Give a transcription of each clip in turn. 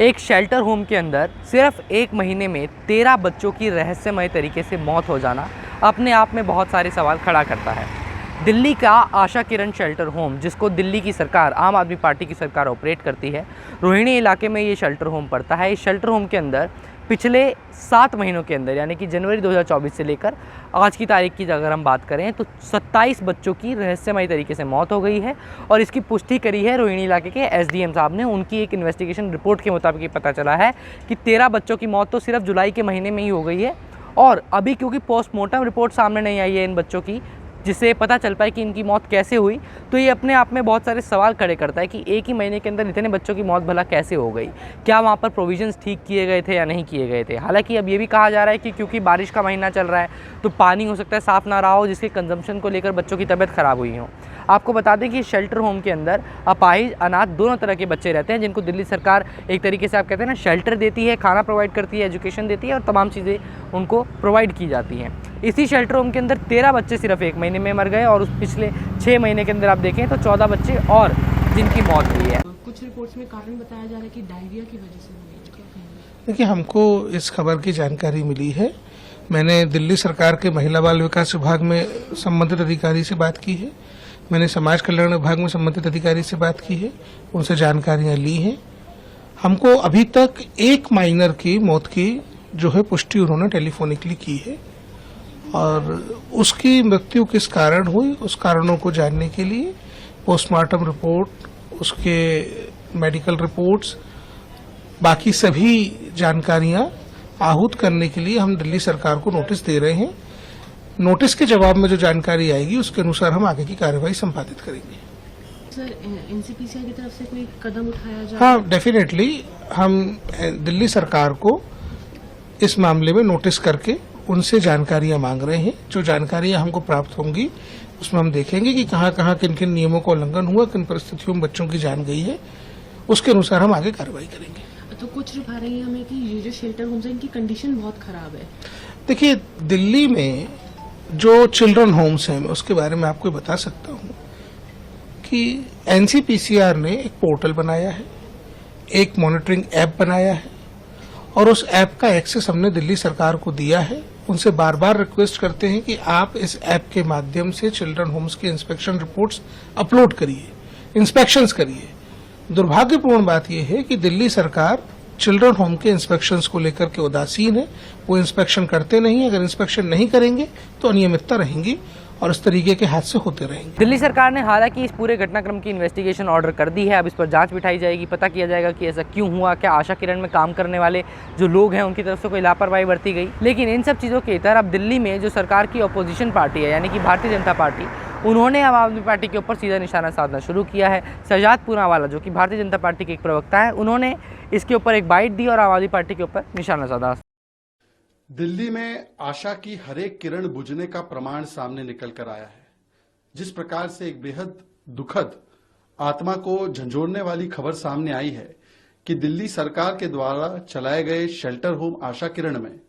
एक shelter home के अंदर सिर्फ एक महीने में 13 बच्चों की रहस्यमय तरीके से मौत हो जाना अपने आप में बहुत सारे सवाल खड़ा करता है। दिल्ली का आशा किरण शेल्टर होम, जिसको दिल्ली की सरकार, आम आदमी पार्टी की सरकार ऑपरेट करती है, रोहिणी इलाके में ये शेल्टर होम पड़ता है। इस शेल्टर होम के अंदर पिछले 7 महीनों के अंदर, यानी कि जनवरी 2024 से लेकर आज की तारीख की अगर हम बात करें तो 27 बच्चों की रहस्यमय तरीके से मौत हो गई है। और इसकी पुष्टि करी है रोहिणी इलाके के एसडीएम साहब ने। उनकी एक इन्वेस्टिगेशन रिपोर्ट के मुताबिक ये पता चला है कि 13 बच्चों की मौत तो सिर्फ जुलाई के महीने में ही हो गई है। और अभी क्योंकि पोस्टमार्टम रिपोर्ट सामने नहीं आई है इन बच्चों की, जिससे पता चल पाए कि इनकी मौत कैसे हुई, तो ये अपने आप में बहुत सारे सवाल खड़े करता है कि एक ही महीने के अंदर इतने बच्चों की मौत भला कैसे हो गई। क्या वहाँ पर प्रोविजंस ठीक किए गए थे या नहीं किए गए थे। हालांकि अब ये भी कहा जा रहा है कि क्योंकि बारिश का महीना चल रहा है तो पानी हो सकता है साफ़ ना रहा हो, जिसके कंजम्पशन को लेकर बच्चों की तबीयत ख़राब हुई हो। आपको बता दें कि शेल्टर होम के अंदर अपाहिज, अनाथ दोनों तरह के बच्चे रहते हैं, जिनको दिल्ली सरकार एक तरीके से आप कहते हैं ना शेल्टर देती है, खाना प्रोवाइड करती है, एजुकेशन देती है और तमाम चीज़ें उनको प्रोवाइड की जाती हैं। इसी शेल्टर होम के अंदर 13 बच्चे सिर्फ एक महीने में मर गए और उस पिछले 6 महीने के अंदर आप देखें तो 14 बच्चे और जिनकी मौत हुई है। कुछ रिपोर्ट्स में कारण बताया जा रहा है कि डायरिया की वजह से हुई है। क्या कहेंगे? देखिए, हमको इस खबर की जानकारी मिली है। मैंने दिल्ली सरकार के महिला बाल विकास विभाग में संबंधित अधिकारी से बात की है, मैंने समाज कल्याण विभाग में संबंधित अधिकारी से बात की है, उनसे जानकारियां ली हैं। हमको अभी तक एक माइनर की मौत की जो है पुष्टि उन्होंने टेलीफोनिकली की है और उसकी मृत्यु किस कारण हुई, उस कारणों को जानने के लिए पोस्टमार्टम रिपोर्ट, उसके मेडिकल रिपोर्ट्स, बाकी सभी जानकारियां आहूत करने के लिए हम दिल्ली सरकार को नोटिस दे रहे हैं। नोटिस के जवाब में जो जानकारी आएगी उसके अनुसार हम आगे की कार्यवाही संपादित करेंगे। सर, एनसीपीसीआर की तरफ से कोई कदम उठाया जाए? हाँ, डेफिनेटली हम दिल्ली सरकार को इस मामले में नोटिस करके उनसे जानकारियां मांग रहे हैं। जो जानकारियां हमको प्राप्त होंगी उसमें हम देखेंगे कि कहाँ कहाँ किन किन नियमों का उल्लंघन हुआ, किन परिस्थितियों में बच्चों की जान गई है, उसके अनुसार हम आगे कार्रवाई करेंगे। तो कुछ दिखा रही है हमें कि ये जो शेल्टर होम्स है इनकी कंडीशन बहुत खराब है। देखिए, दिल्ली में जो चिल्ड्रन होम्स हैं, मैं उसके बारे में आपको बता सकता हूँ कि एनसीपीसीआर ने एक पोर्टल बनाया है, एक मॉनिटरिंग ऐप बनाया है और उस ऐप का एक्सेस हमने दिल्ली सरकार को दिया है। उनसे बार बार रिक्वेस्ट करते हैं कि आप इस ऐप के माध्यम से चिल्ड्रन होम्स की इंस्पेक्शन रिपोर्ट्स अपलोड करिए, इंस्पेक्शंस करिए। दुर्भाग्यपूर्ण बात यह है कि दिल्ली सरकार चिल्ड्रन होम के इंस्पेक्शंस को लेकर के उदासीन है, वो इंस्पेक्शन करते नहीं। अगर इंस्पेक्शन नहीं करेंगे तो अनियमितता रहेंगी और इस तरीके के हादसे होते रहेंगे। दिल्ली सरकार ने हालांकि इस पूरे घटनाक्रम की इन्वेस्टिगेशन ऑर्डर कर दी है। अब इस पर जांच बिठाई जाएगी, पता किया जाएगा कि ऐसा क्यों हुआ, क्या आशा किरण में काम करने वाले जो लोग हैं उनकी तरफ से कोई लापरवाही बरती गई। लेकिन इन सब चीज़ों के इतर अब दिल्ली में जो सरकार की अपोजिशन पार्टी है, यानी कि भारतीय जनता पार्टी, उन्होंने आम आदमी पार्टी के ऊपर सीधा निशाना साधना शुरू किया है। शहजाद पूनावाला, जो कि भारतीय जनता पार्टी के एक प्रवक्ता है, उन्होंने इसके ऊपर एक बाइट दी और आम आदमी पार्टी के ऊपर निशाना साधा। दिल्ली में आशा की हर एक किरण बुझने का प्रमाण सामने निकल कर आया है। जिस प्रकार से एक बेहद दुखद, आत्मा को झंझोड़ने वाली खबर सामने आई है कि दिल्ली सरकार के द्वारा चलाए गए शेल्टर होम आशा किरण में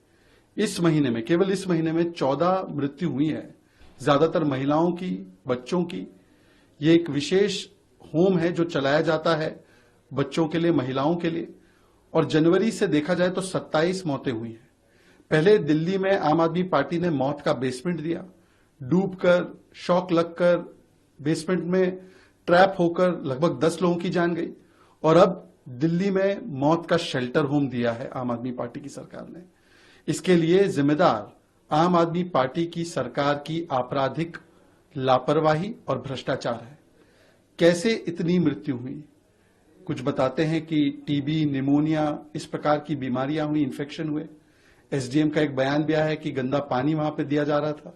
इस महीने में, केवल इस महीने में 14 मृत्यु हुई है, ज्यादातर महिलाओं की, बच्चों की। ये एक विशेष होम है जो चलाया जाता है बच्चों के लिए, महिलाओं के लिए। और जनवरी से देखा जाए तो 27 मौतें हुई हैं। पहले दिल्ली में आम आदमी पार्टी ने मौत का बेसमेंट दिया, डूबकर, शॉक लगकर, बेसमेंट में ट्रैप होकर लगभग 10 लोगों की जान गई। और अब दिल्ली में मौत का शेल्टर होम दिया है आम आदमी पार्टी की सरकार ने। इसके लिए जिम्मेदार आम आदमी पार्टी की सरकार की आपराधिक लापरवाही और भ्रष्टाचार है। कैसे इतनी मृत्यु हुई? कुछ बताते हैं कि टीबी, निमोनिया, इस प्रकार की बीमारियां हुई, इन्फेक्शन हुए। एसडीएम का एक बयान भी आया है कि गंदा पानी वहां पे दिया जा रहा था।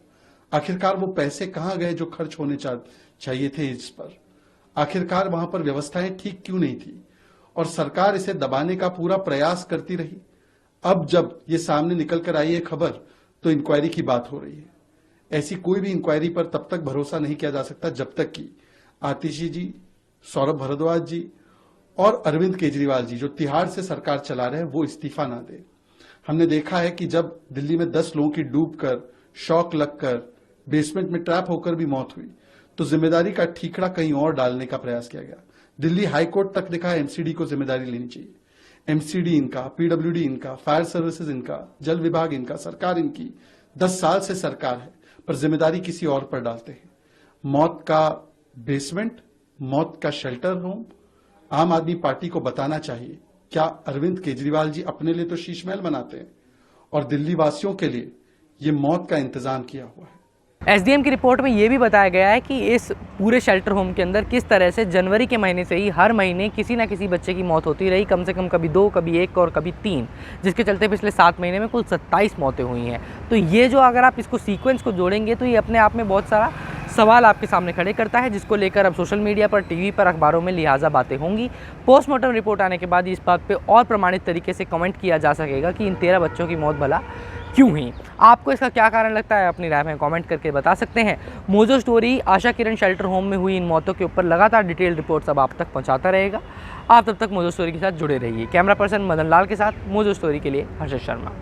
आखिरकार वो पैसे कहां गए जो खर्च होने चाहिए थे इस पर? आखिरकार वहां पर व्यवस्थाएं ठीक क्यों नहीं थी? और सरकार इसे दबाने का पूरा प्रयास करती रही। अब जब ये सामने निकल कर आई है खबर, तो इंक्वायरी की बात हो रही है। ऐसी कोई भी इंक्वायरी पर तब तक भरोसा नहीं किया जा सकता जब तक कि आतिशी जी, सौरभ भारद्वाज जी और अरविंद केजरीवाल जी, जो तिहाड़ से सरकार चला रहे हैं, वो इस्तीफा ना दे। हमने देखा है कि जब दिल्ली में 10 लोगों की डूबकर, शॉक लगकर, बेसमेंट में ट्रैप होकर भी मौत हुई, तो जिम्मेदारी का ठीकरा कहीं और डालने का प्रयास किया गया। दिल्ली हाईकोर्ट तक देखा एमसीडी को जिम्मेदारी लेनी चाहिए। एमसीडी इनका, पीडब्ल्यूडी इनका, फायर सर्विसेज इनका, जल विभाग इनका, सरकार इनकी, 10 साल से सरकार है, पर जिम्मेदारी किसी और पर डालते हैं। मौत का बेसमेंट, मौत का शेल्टर होम आम आदमी पार्टी को बताना चाहिए। क्या अरविंद केजरीवाल जी अपने लिए तो शीश महल बनाते हैं और दिल्ली वासियों के लिए ये मौत का इंतजाम किया हुआ है। एसडीएम की रिपोर्ट में ये भी बताया गया है कि इस पूरे शेल्टर होम के अंदर किस तरह से जनवरी के महीने से ही हर महीने किसी ना किसी बच्चे की मौत होती रही, कम से कम कभी 2, कभी 1 और कभी 3, जिसके चलते पिछले 7 महीने में कुल 27 मौतें हुई हैं। तो ये जो अगर आप इसको सीक्वेंस को जोड़ेंगे तो ये अपने आप में बहुत सारा सवाल आपके सामने खड़े करता है, जिसको लेकर अब सोशल मीडिया पर, टीवी पर, अखबारों में लिहाजा बातें होंगी। पोस्टमार्टम रिपोर्ट आने के बाद इस बात पे और प्रमाणित तरीके से कमेंट किया जा सकेगा कि इन 13 बच्चों की मौत भला क्यों हुई। आपको इसका क्या कारण लगता है, अपनी राय में कमेंट करके बता सकते हैं। Mojo story Asha Kiran shelter home में हुई इन मौतों के ऊपर लगातार डिटेल रिपोर्ट्स अब आप तक पहुंचाता रहेगा। आप तब तक मोजो स्टोरी के साथ जुड़े रहिए। कैमरा पर्सन मदन लाल के साथ मोजो स्टोरी के लिए हर्षद शर्मा।